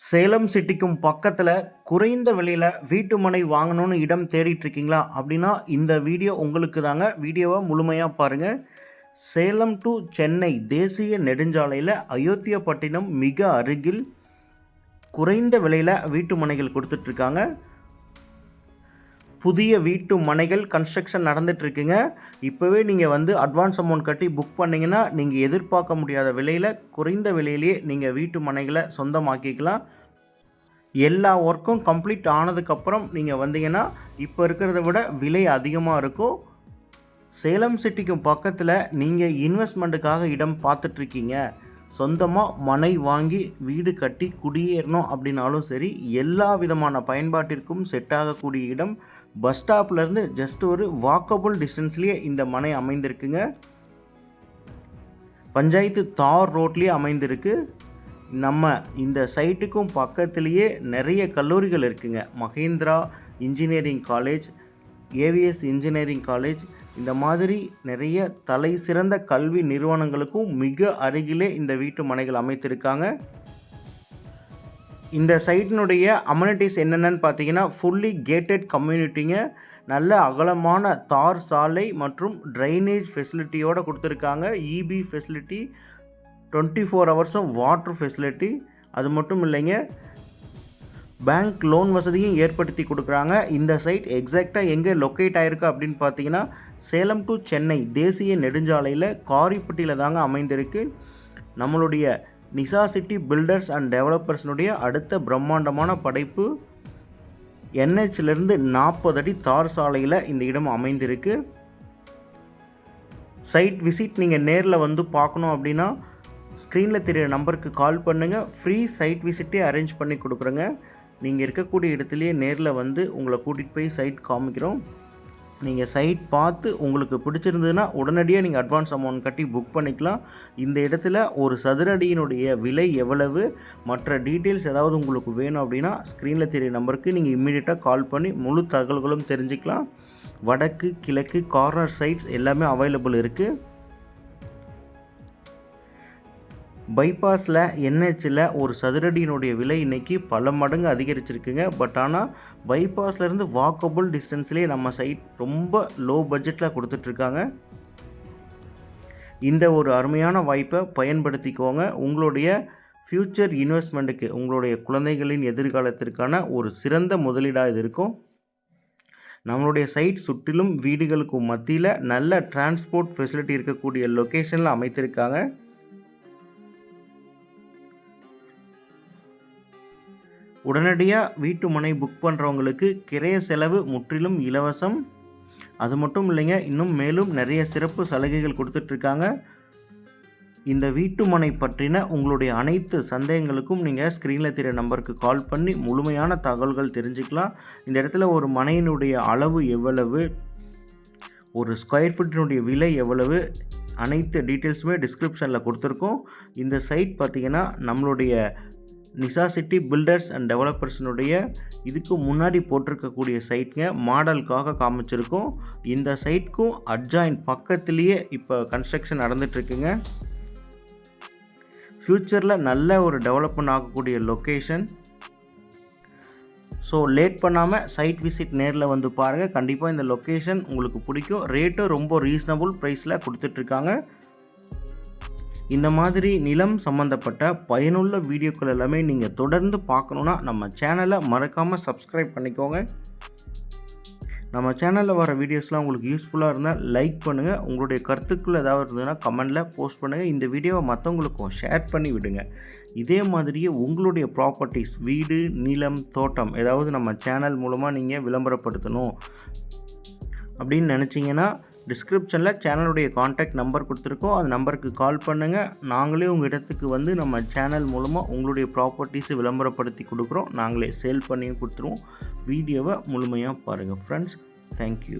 சேலம் சிட்டிக்கும் பக்கத்தில் குறைந்த விலையில் வீட்டு மனை வாங்கணும்னு இடம் தேடிட்டு இருக்கீங்களா அப்படின்னா இந்த வீடியோ உங்களுக்கு தாங்க. வீடியோவை முழுமையாக பாருங்கள். சேலம் டு சென்னை தேசிய நெடுஞ்சாலையில் அயோத்தியாப்பட்டினம் மிக அருகில் குறைந்த விலையில் வீட்டு மனைகள் கொடுத்துட்ருக்காங்க. புதிய வீட்டு மனைகள் கன்ஸ்ட்ரக்ஷன் நடந்துகிட்ருக்குங்க. இப்போவே நீங்கள் அட்வான்ஸ் அமௌண்ட் கட்டி புக் பண்ணிங்கன்னா நீங்கள் எதிர்பார்க்க முடியாத விலையில் குறைந்த விலையிலேயே நீங்கள் வீட்டு மனைகளை சொந்தமாக்கிக்கலாம். எல்லா ஒர்க்கும் கம்ப்ளீட் ஆனதுக்கப்புறம் நீங்கள் வந்தீங்கன்னா இப்போ இருக்கிறத விட விலை அதிகமாக இருக்கும். சேலம் சிட்டிக்கும் பக்கத்தில் நீங்கள் இன்வெஸ்ட்மெண்ட்டுக்காக இடம் பார்த்துட்ருக்கீங்க, சொந்தமாக மனை வாங்கி வீடு கட்டி குடியேறணும் அப்படின்னாலும் சரி, எல்லா விதமான பயன்பாட்டிற்கும் செட் ஆகக்கூடிய இடம். பஸ் ஸ்டாப்லேருந்து ஜஸ்ட் ஒரு வாக்கபுள் டிஸ்டன்ஸ்லேயே இந்த மனை அமைந்திருக்குங்க. பஞ்சாயத்து தார் ரோட்லேயே அமைந்திருக்கு. நம்ம இந்த சைட்டுக்கும் பக்கத்துலேயே நிறைய கல்லூரிகள் இருக்குங்க. Mahendra engineering college, AVS engineering college, இந்த மாதிரி நிறைய தலை சிறந்த கல்வி நிறுவனங்களுக்கும் மிக அருகிலே இந்த வீட்டு மனைகள் அமைத்திருக்காங்க. இந்த சைட்டினுடைய அமெனிட்டிஸ் என்னென்னு பார்த்தீங்கன்னா, ஃபுல்லி கேட்டட் கம்யூனிட்டிங்க. நல்ல அகலமான தார் சாலை மற்றும் ட்ரைனேஜ் ஃபெசிலிட்டியோடு கொடுத்துருக்காங்க. இபி ஃபெசிலிட்டி, 24 ஹவர்ஸும் வாட்டர் ஃபெசிலிட்டி. அது மட்டும் இல்லைங்க, பேங்க் லோன் வசதியும் ஏற்படுத்தி கொடுக்குறாங்க. இந்த சைட் எக்ஸாக்டாக எங்கே லொக்கேட் ஆகிருக்கு அப்படின்னு பார்த்தீங்கன்னா, சேலம் டு சென்னை தேசிய நெடுஞ்சாலையில் காரிப்பட்டியில் தாங்க அமைந்திருக்கு. நம்மளுடைய நிசா சிட்டி பில்டர்ஸ் அண்ட் டெவலப்பர்ஸ்னுடைய அடுத்த பிரம்மாண்டமான படைப்பு. NHலேருந்து 40 அடி தார் சாலையில் இந்த இடம் அமைந்திருக்கு. சைட் விசிட் நீங்கள் நேரில் பார்க்கணும் அப்படின்னா ஸ்க்ரீனில் தெரிகிற நம்பருக்கு கால் பண்ணுங்கள். ஃப்ரீ சைட் விசிட்டே அரேஞ்ச் பண்ணி கொடுக்குறோங்க. நீங்கள் இருக்கக்கூடிய இடத்துலையே நேரில் உங்களை கூட்டிகிட்டு போய் சைட் காமிக்கிறோம். நீங்கள் சைட் பார்த்து உங்களுக்கு பிடிச்சிருந்ததுன்னா உடனடியாக நீங்கள் அட்வான்ஸ் அமௌண்ட் கட்டி புக் பண்ணிக்கலாம். இந்த இடத்துல ஒரு சதுரடியினுடைய விலை எவ்வளவு, மற்ற டீட்டெயில்ஸ் ஏதாவது உங்களுக்கு வேணும் அப்படின்னா ஸ்க்ரீனில் தெரிய நம்பருக்கு நீங்கள் இம்மீடியட்டாக கால் பண்ணி முழு தகவல்களும் தெரிஞ்சுக்கலாம். வடக்கு, கிழக்கு, கார்னர் சைட்ஸ் எல்லாமே அவைலபிள் இருக்குது. பைபாஸில் NHல் ஒரு சதுரடியினுடைய விலை இன்றைக்கி பல மடங்கு அதிகரிச்சிருக்குங்க. பட் ஆனால் பைபாஸ்லேருந்து வாக்கபுள் டிஸ்டன்ஸ்லேயே நம்ம சைட் ரொம்ப லோ பட்ஜெட்டில் கொடுத்துட்ருக்காங்க. இந்த ஒரு அருமையான வாய்ப்பை பயன்படுத்திக்கோங்க. உங்களுடைய ஃப்யூச்சர் இன்வெஸ்ட்மெண்ட்டுக்கு, உங்களுடைய குழந்தைகளின் எதிர்காலத்திற்கான ஒரு சிறந்த முதலீடாக இது இருக்கும். நம்மளுடைய சைட் சுற்றிலும் வீடுகளுக்கு மத்தியில் நல்ல டிரான்ஸ்போர்ட் ஃபெசிலிட்டி இருக்கக்கூடிய லொக்கேஷனில் அமைத்திருக்காங்க. உடனடியாக வீட்டு மனை புக் பண்ணுறவங்களுக்கு கிரைய செலவு முற்றிலும் இலவசம். அது மட்டும் இல்லைங்க, இன்னும் மேலும் நிறைய சிறப்பு சலுகைகள் கொடுத்துட்ருக்காங்க. இந்த வீட்டு மனை பற்றின உங்களுடைய அனைத்து சந்தேகங்களுக்கும் நீங்கள் ஸ்க்ரீனில் தெரிய நம்பருக்கு கால் பண்ணி முழுமையான தகவல்கள் தெரிஞ்சுக்கலாம். இந்த இடத்துல ஒரு மனையினுடைய அளவு எவ்வளவு, ஒரு ஸ்கொயர் ஃபீட்டினுடைய விலை எவ்வளவு, அனைத்து டீட்டெயில்ஸுமே டிஸ்கிரிப்ஷனில் கொடுத்துருக்கோம். இந்த சைட் பார்த்திங்கன்னா நம்மளுடைய நிசா சிட்டி பில்டர்ஸ் அண்ட் டெவலப்பர்ஸினுடைய இதுக்கு முன்னாடி போட்டிருக்கக்கூடிய சைட்டுங்க. மாடலுக்காக காமிச்சிருக்கோம். இந்த சைட்டுக்கும் அட்ஜாயின் பக்கத்துலேயே இப்போ கன்ஸ்ட்ரக்ஷன் நடந்துகிட்ருக்குங்க. ஃப்யூச்சரில் நல்ல ஒரு டெவலப்மெண்ட் ஆகக்கூடிய லொக்கேஷன். ஸோ லேட் பண்ணாமல் சைட் விசிட் நேரில் பாருங்கள். கண்டிப்பாக இந்த லொக்கேஷன் உங்களுக்கு பிடிக்கும். ரேட்டும் ரொம்ப ரீசனபுள் ப்ரைஸில் கொடுத்துட்ருக்காங்க. இந்த மாதிரி நிலம் சம்மந்தப்பட்ட பயனுள்ள வீடியோக்கள் எல்லாமே நீங்கள் தொடர்ந்து பார்க்கணுன்னா நம்ம சேனலை மறக்காமல் சப்ஸ்கிரைப் பண்ணிக்கோங்க. நம்ம சேனலில் வர வீடியோஸ்லாம் உங்களுக்கு யூஸ்ஃபுல்லாக இருந்தால் லைக் பண்ணுங்கள். உங்களுடைய கருத்துக்கள் ஏதாவது இருந்ததுன்னா கமெண்டில் போஸ்ட் பண்ணுங்கள். இந்த வீடியோவை மற்றவங்களுக்கும் ஷேர் பண்ணி விடுங்க. இதே மாதிரியே உங்களுடைய ப்ராப்பர்ட்டிஸ், வீடு, நிலம், தோட்டம் ஏதாவது நம்ம சேனல் மூலமாக நீங்கள் விளம்பரப்படுத்தணும் அப்படின்னு நினச்சிங்கன்னா டிஸ்கிரிப்ஷனில் சேனலுடைய காண்டாக்ட் நம்பர் கொடுத்துருக்கோம். அந்த நம்பருக்கு கால் பண்ணுங்கள். நாங்களே உங்கள் இடத்துக்கு நம்ம சேனல் மூலமாக உங்களுடைய ப்ராப்பர்ட்டிஸை விளம்பரப்படுத்தி கொடுக்குறோம். நாங்களே சேல் பண்ணியும் கொடுத்துருவோம். வீடியோவை முழுமையாக பாருங்கள் ஃப்ரெண்ட்ஸ். தேங்க்யூ.